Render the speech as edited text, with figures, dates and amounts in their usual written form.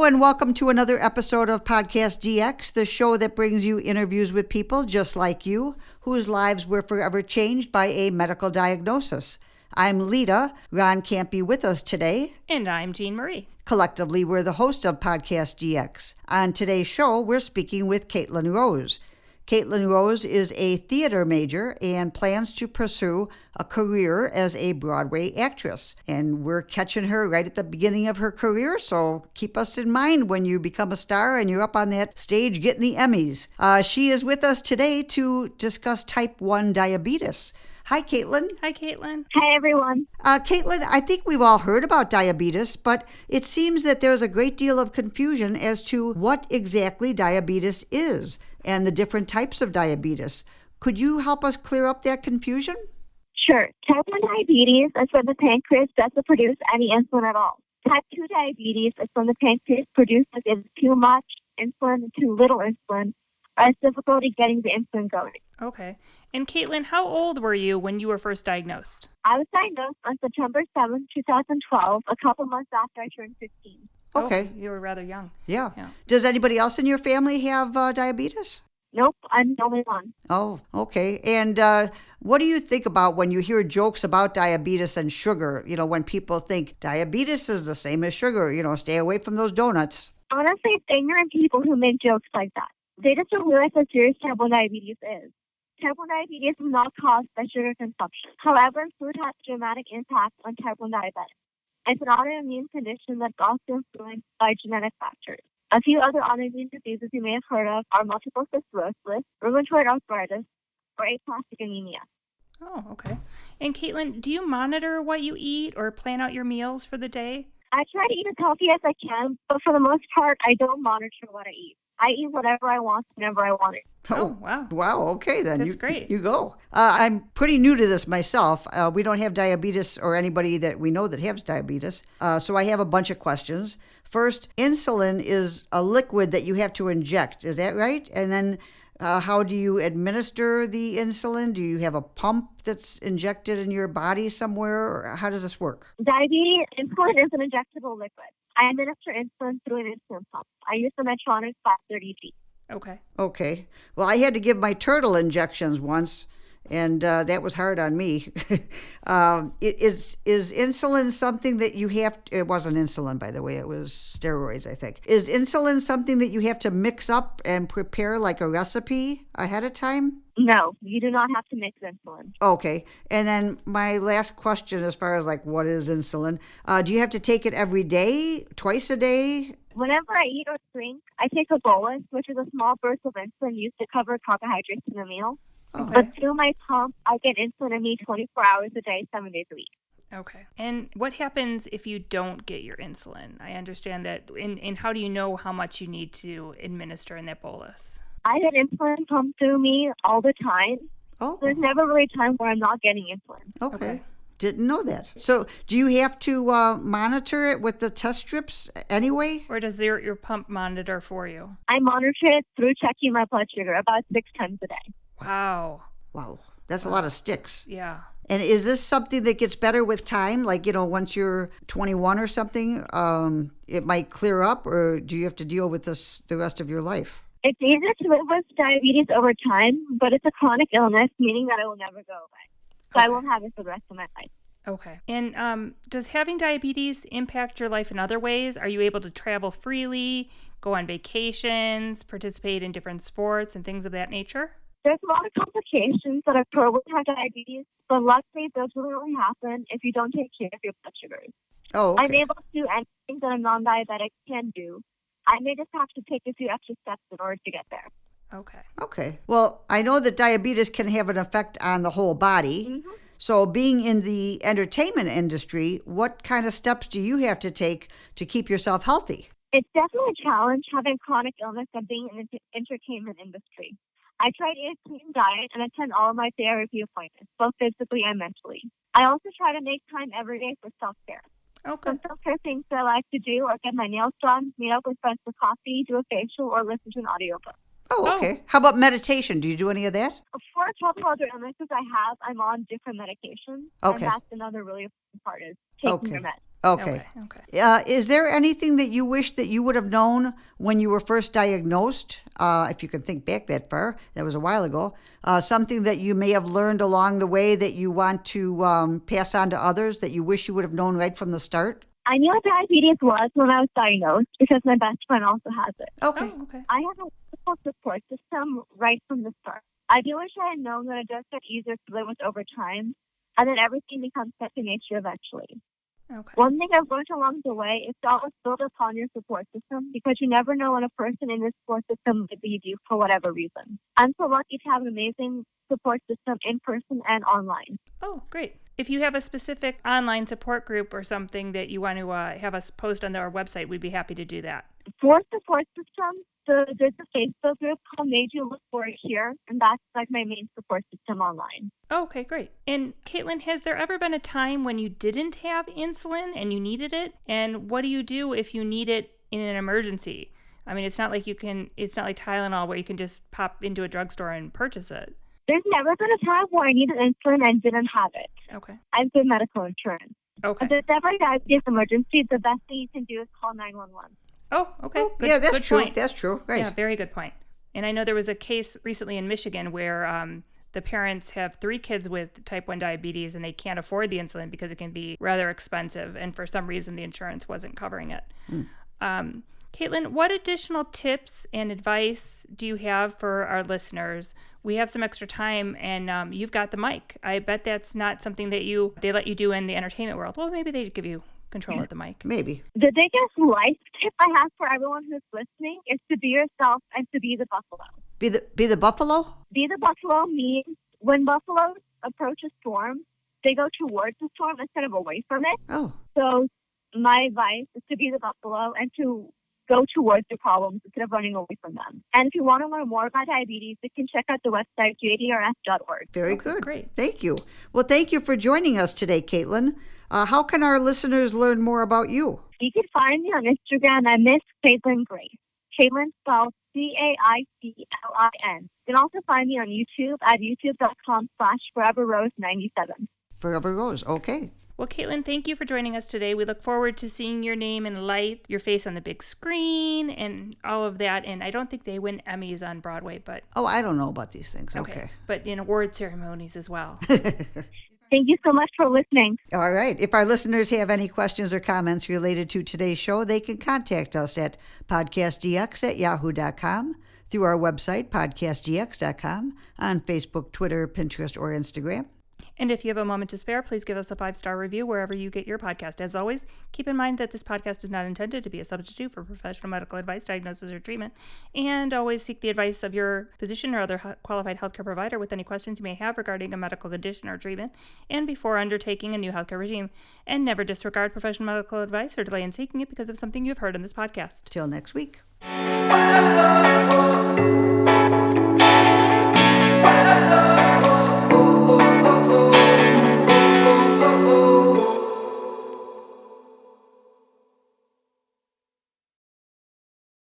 Hello and welcome to another episode of PodcastDX, the show that brings you interviews with people just like you, whose lives were forever changed by a medical diagnosis. I'm Lita. Ron can't be with us today. And I'm Jean Marie. Collectively, we're the host of PodcastDX. On today's show, we're speaking with Caitlin Rose. Caitlin Rose is a theater major and plans to pursue a career as a Broadway actress. And we're catching her right at the beginning of her career, so keep us in mind when you become a star and you're up on that stage getting the Emmys. She is with us today to discuss type 1 diabetes. Hi, Caitlin. Hi, Caitlin. Hi, everyone. Caitlin, I think we've all heard about diabetes, but it seems that there's a great deal of confusion as to what exactly diabetes is and the different types of diabetes. Could you help us clear up that confusion? Sure. Type 1 diabetes is when the pancreas doesn't produce any insulin at all. Type 2 diabetes is when the pancreas produces too much insulin and too little insulin, or has difficulty getting the insulin going. Okay. And Caitlin, how old were you when you were first diagnosed? I was diagnosed on September 7, 2012, a couple months after I turned 15. Okay. Oh, you were rather young. Yeah. Does anybody else in your family have diabetes? Nope, I'm the only one. Oh, okay. And what do you think about when you hear jokes about diabetes and sugar? You know, when people think diabetes is the same as sugar, stay away from those donuts. Honestly, it's ignorant people who make jokes like that. They just don't realize how serious type 1 diabetes is. Type 1 diabetes is not caused by sugar consumption. However, food has a dramatic impact on type 1 diabetes. It's an autoimmune condition that's also influenced by genetic factors. A few other autoimmune diseases you may have heard of are multiple sclerosis, rheumatoid arthritis, or aplastic anemia. Oh, okay. And Caitlin, do you monitor what you eat or plan out your meals for the day? I try to eat as healthy as I can, but for the most part, I don't monitor what I eat. I eat whatever I want whenever I want it. Oh, wow. Wow, okay then. That's great. You go. I'm pretty new to this myself. We don't have diabetes or anybody that we know that has diabetes. So I have a bunch of questions. First, insulin is a liquid that you have to inject. Is that right? And then how do you administer the insulin? Do you have a pump that's injected in your body somewhere? Or how does this work? Diabetes, insulin is an injectable liquid. I administer insulin through an insulin pump. I use the Medtronic 530G. Okay. Well, I had to give my turtle injections once, and that was hard on me. Is insulin something that you have? It wasn't insulin, by the way. It was steroids, I think. Is insulin something that you have to mix up and prepare like a recipe ahead of time? No, you do not have to mix insulin. Okay. And then my last question, as far as like what is insulin, do you have to take it every day, twice a day? Whenever I eat or drink, I take a bolus, which is a small burst of insulin used to cover carbohydrates in a meal. Okay. But through my pump, I get insulin in me 24 hours a day, 7 days a week. Okay. And what happens if you don't get your insulin? I understand that. And how do you know how much you need to administer in that bolus? I get insulin pumped through me all the time. Oh. There's never really a time where I'm not getting insulin. Okay. Didn't know that. So do you have to monitor it with the test strips anyway? Or does your pump monitor for you? I monitor it through checking my blood sugar about 6 times a day. Wow. That's a lot of sticks. Yeah. And is this something that gets better with time? Like, once you're 21 or something, it might clear up, or do you have to deal with this the rest of your life? It's easier to live with diabetes over time, but it's a chronic illness, meaning that it will never go away. So I won't have it for the rest of my life. Okay. And does having diabetes impact your life in other ways? Are you able to travel freely, go on vacations, participate in different sports and things of that nature? There's a lot of complications that occur with diabetes, but luckily those will only happen if you don't take care of your blood sugars. Oh, okay. I'm able to do anything that a non-diabetic can do. I may just have to take a few extra steps in order to get there. Okay. Well, I know that diabetes can have an effect on the whole body. Mm-hmm. So being in the entertainment industry, what kind of steps do you have to take to keep yourself healthy? It's definitely a challenge having chronic illness and being in the entertainment industry. I try to eat a clean diet and attend all of my therapy appointments, both physically and mentally. I also try to make time every day for self-care. Okay. Some self-care things that I like to do are get my nails done, meet up with friends for coffee, do a facial, or listen to an audiobook. Oh, okay. How about meditation? Do you do any of that? For a couple other illnesses I have, I'm on different medications. Okay. And that's another really important part is taking your meds. Okay. Is there anything that you wish that you would have known when you were first diagnosed? If you can think back that far, that was a while ago. Something that you may have learned along the way that you want to pass on to others that you wish you would have known right from the start? I knew what diabetes was when I was diagnosed because my best friend also has it. Okay. Oh, okay. I have a wonderful support system right from the start. I do wish I had known that it does get easier to live with over time, and then everything becomes second nature eventually. Okay. One thing I've learned along the way is to always build upon your support system because you never know when a person in this support system might leave you for whatever reason. I'm so lucky to have an amazing support system in person and online. Oh, great. If you have a specific online support group or something that you want to have us post on our website, we'd be happy to do that. For support systems, there's a Facebook group called Made You Look For It Here, and that's like my main support system online. Oh, okay, great. And Caitlin, has there ever been a time when you didn't have insulin and you needed it? And what do you do if you need it in an emergency? I mean, it's not like Tylenol where you can just pop into a drugstore and purchase it. There's never been a time where I needed insulin and didn't have it. Okay. I have good medical insurance. Okay. If there's ever a diabetes emergency, the best thing you can do is call 911. Oh, okay. Oh, Good, yeah, that's good true. point. That's true. Right. Yeah, very good point. And I know there was a case recently in Michigan where the parents have 3 kids with type 1 diabetes and they can't afford the insulin because it can be rather expensive. And for some reason, the insurance wasn't covering it. Caitlin, what additional tips and advice do you have for our listeners? We have some extra time and you've got the mic. I bet that's not something that they let you do in the entertainment world. Well, maybe they give you control of the mic. Maybe. The biggest life tip I have for everyone who's listening is to be yourself and to be the buffalo. Be the buffalo? Be the buffalo means when buffaloes approach a storm, they go towards the storm instead of away from it. Oh. So my advice is to be the buffalo and to go towards the problems instead of running away from them. And if you want to learn more about diabetes, you can check out the website jdrs.org. Very good. Great. Thank you. Well, thank you for joining us today, Caitlin. How can our listeners learn more about you? You can find me on Instagram at Miss Caitlin Grace. Caitlin spelled Caiclin. You can also find me on YouTube at youtube.com/ForeverRose97. Forever Rose. Okay. Well, Caitlin, thank you for joining us today. We look forward to seeing your name in light, your face on the big screen, and all of that. And I don't think they win Emmys on Broadway, but... Oh, I don't know about these things. Okay. But in award ceremonies as well. Thank you so much for listening. All right. If our listeners have any questions or comments related to today's show, they can contact us at PodcastDX@yahoo.com, through our website, PodcastDX.com, on Facebook, Twitter, Pinterest, or Instagram. And if you have a moment to spare, please give us a 5-star review wherever you get your podcast. As always, keep in mind that this podcast is not intended to be a substitute for professional medical advice, diagnosis, or treatment. And always seek the advice of your physician or other qualified healthcare provider with any questions you may have regarding a medical condition or treatment and before undertaking a new healthcare regime. And never disregard professional medical advice or delay in seeking it because of something you've heard on this podcast. Till next week.